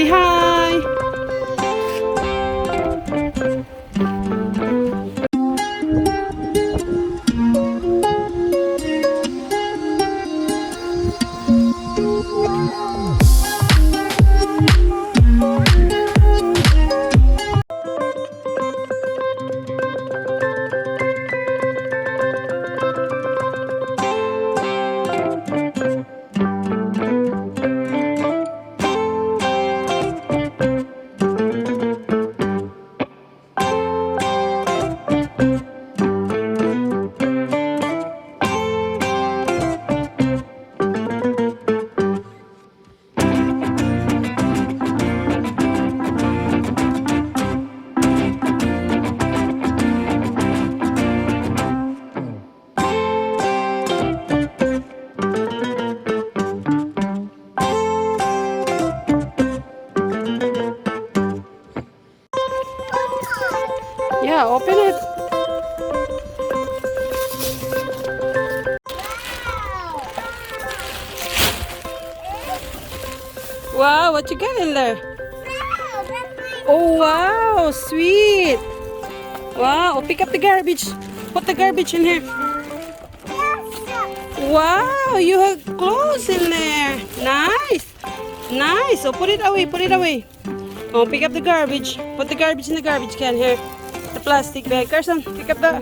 Say hi. Yeah, open it. Wow, what you got in there? Oh, wow, sweet. Wow, pick up the garbage. Put the garbage in here. Wow, you have clothes in there. Nice. Nice. Oh, put it away, put it away. Oh, pick up the garbage. Put the garbage in the garbage can here. The plastic bag. Carson, pick up the...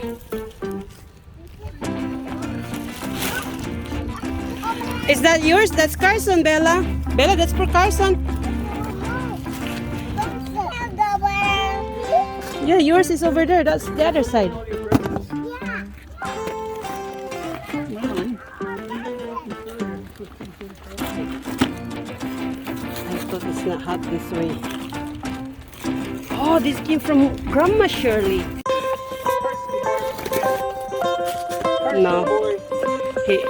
Is that yours? That's Carson, Bella. Bella, that's for Carson. Yeah, yours is over there. That's the other side. I thought it's not hot this way. Oh, this came from Grandma Shirley. No. Hey.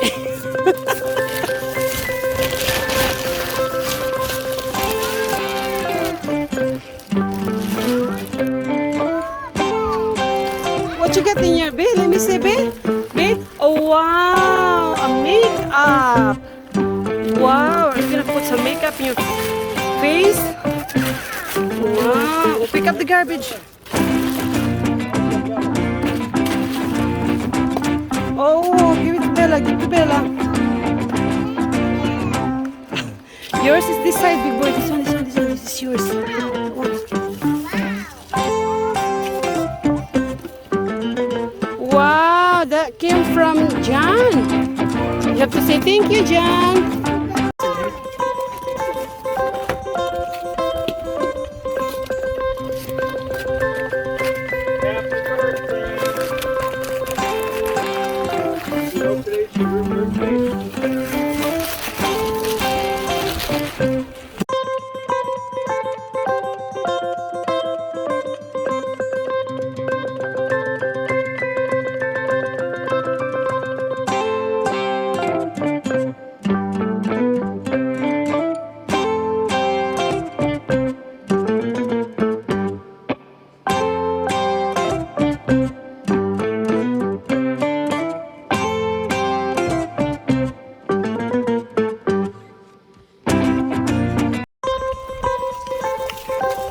What you got in here, babe? Let me see, babe. Babe? Oh, wow. A makeup. Wow. Are you going to put some makeup in your face? Wow. We'll pick up the garbage. Oh, give it to Bella. Give it to Bella. Yours is this side, big boy. This one, this one, this one. This is yours. Wow, that came from John. You have to say thank you, John.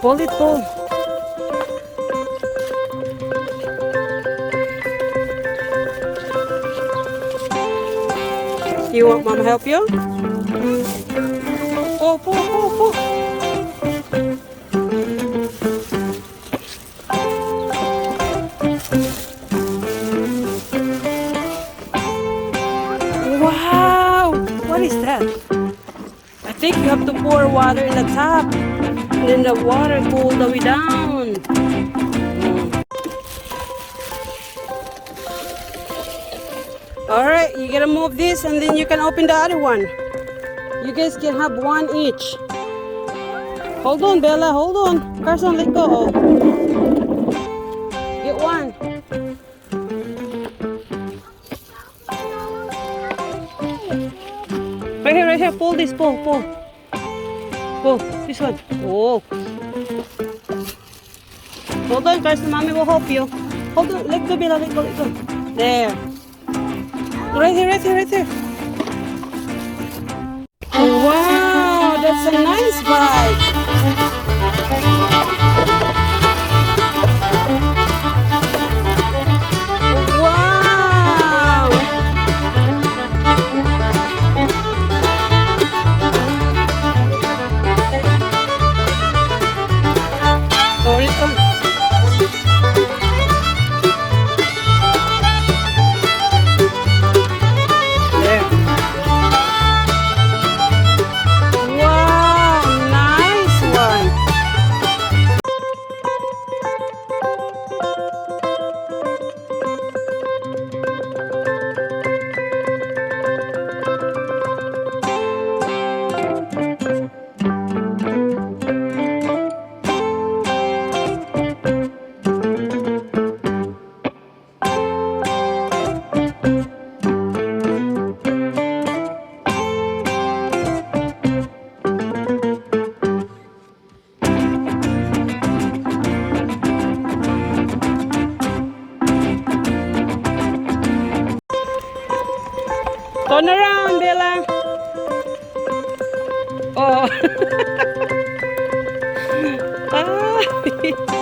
Pull it, pull. You want Mom to help you? Pull, pull, pull, pull. Wow! What is that? I think you have to pour water in the top. And then the water go all the way down. Alright, you gotta move this and then you can open the other one. You guys can have one each. Hold on, Bella, hold on. Carson, let go. Oh. Get one. Right here, pull this, pull. Pull, this one. Oh. Hold on, Carson, Mommy will help you. Hold on, let go, Bella, let go. There. Right here. Oh, wow, that's a nice bike. Wow! Ulit There. Wow! Nice one! Turn around, Bella. Oh. Ah.